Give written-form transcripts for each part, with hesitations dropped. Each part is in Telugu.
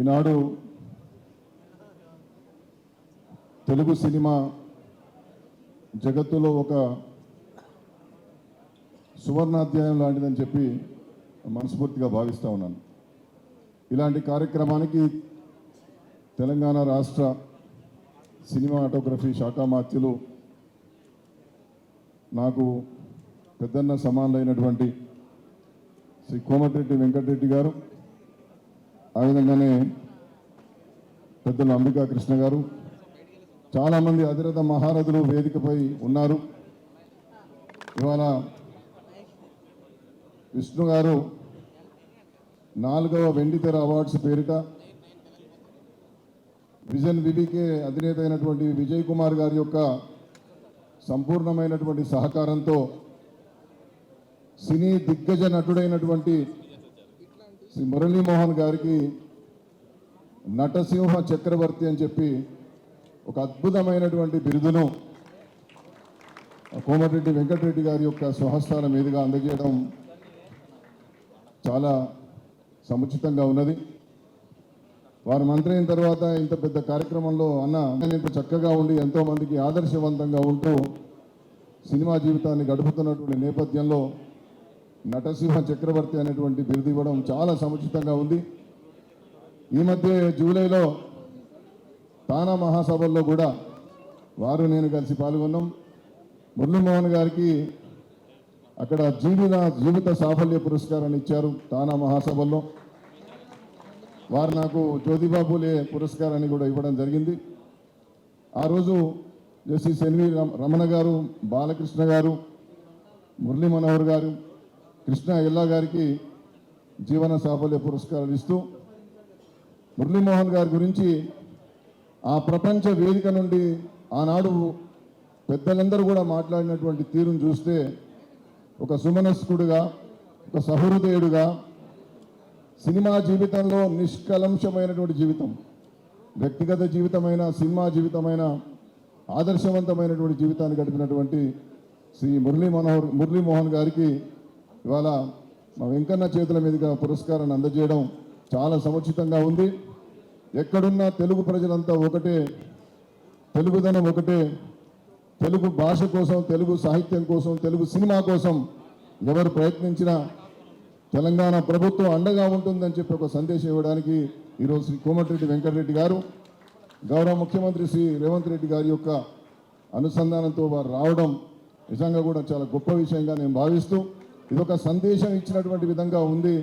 ఈనాడు తెలుగు సినిమా జగత్తులో ఒక సువర్ణాధ్యాయం లాంటిదని చెప్పి మనస్ఫూర్తిగా భావిస్తూ ఉన్నాను. ఇలాంటి కార్యక్రమానికి తెలంగాణ రాష్ట్ర సినిమాటోగ్రఫీ శాఖ మాత్యులు నాకు పెద్దన్న సమానులైనటువంటి శ్రీ కోమటిరెడ్డి వెంకటరెడ్డి గారు, ఆ విధంగానే పెద్దలు అంబికా కృష్ణ గారు, చాలామంది అధిరథ మహారథులు వేదికపై ఉన్నారు. ఇవాళ విష్ణు గారు 4వ వెండితెర అవార్డ్స్ పేరిట విజన్ వివికే అధినేత అయినటువంటి విజయ్ కుమార్ గారి యొక్క సంపూర్ణమైనటువంటి సహకారంతో సినీ దిగ్గజ నటుడైనటువంటి శ్రీ మురళీమోహన్ గారికి నటసింహ చక్రవర్తి అని చెప్పి ఒక అద్భుతమైనటువంటి బిరుదును కోమటిరెడ్డి వెంకటరెడ్డి గారి యొక్క స్వహస్తాల మీదుగా అందజేయడం చాలా సముచితంగా ఉన్నది. వారు మంత్రి అయిన తర్వాత ఇంత పెద్ద కార్యక్రమంలో ఇంత చక్కగా ఉండి ఎంతోమందికి ఆదర్శవంతంగా ఉంటూ సినిమా జీవితాన్ని గడుపుతున్నటువంటి నేపథ్యంలో నటసింహ చక్రవర్తి అనేటువంటి బిరుదు ఇవ్వడం చాలా సముచితంగా ఉంది. ఈ మధ్య జూలైలో తానా మహాసభల్లో కూడా వారు నేను కలిసి పాల్గొన్నాం. మురళీమోహన్ గారికి అక్కడ జీవిత సాఫల్య పురస్కారాన్ని ఇచ్చారు తానా మహాసభల్లో. వారు నాకు జ్యోతిబాబులే పురస్కారాన్ని కూడా ఇవ్వడం జరిగింది. ఆ రోజు జస్టిస్ ఎన్వి రమణ గారు, బాలకృష్ణ గారు, మురళీ మనోహర్ గారు, కృష్ణ ఎల్లా గారికి జీవన సాఫల్య పురస్కారాలు ఇస్తూ మురళీమోహన్ గారి గురించి ఆ ప్రపంచ వేదిక నుండి ఆనాడు పెద్దలందరూ కూడా మాట్లాడినటువంటి తీరును చూస్తే ఒక సుమనస్కుడుగా, ఒక సహృదయుడుగా, సినిమా జీవితంలో నిష్కలంషమైనటువంటి జీవితం, వ్యక్తిగత జీవితమైన సినిమా జీవితమైన ఆదర్శవంతమైనటువంటి జీవితాన్ని గడిపినటువంటి శ్రీ మురళీమోహన్ గారికి ఇవాళ మా వెంకన్న చేతుల మీదుగా పురస్కారాన్ని అందజేయడం చాలా సముచితంగా ఉంది. ఎక్కడున్నా తెలుగు ప్రజలంతా ఒకటే, తెలుగుదనం ఒకటే, తెలుగు భాష కోసం, తెలుగు సాహిత్యం కోసం, తెలుగు సినిమా కోసం ఎవరు ప్రయత్నించినా తెలంగాణ ప్రభుత్వం అండగా ఉంటుందని చెప్పి ఒక సందేశం ఇవ్వడానికి ఈరోజు శ్రీ కోమటిరెడ్డి వెంకటరెడ్డి గారు, గౌరవ ముఖ్యమంత్రి శ్రీ రేవంత్ రెడ్డి గారి యొక్క అనుసంధానంతో వారు రావడం నిజంగా కూడా చాలా గొప్ప విషయంగా నేను భావిస్తూ ఇదొక సందేశం ఇచ్చినటువంటి విధంగా ఉంది.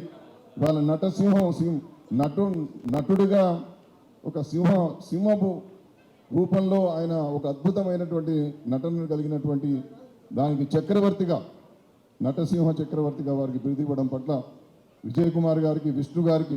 వాళ్ళ నటసింహం నటుడిగా ఒక సింహపు రూపంలో ఆయన ఒక అద్భుతమైనటువంటి నటనను కలిగినటువంటి దానికి చక్రవర్తిగా, నటసింహ చక్రవర్తిగా వారికి బిరుదు ఇవ్వడం పట్ల విజయ్ కుమార్ గారికి, విష్ణు గారికి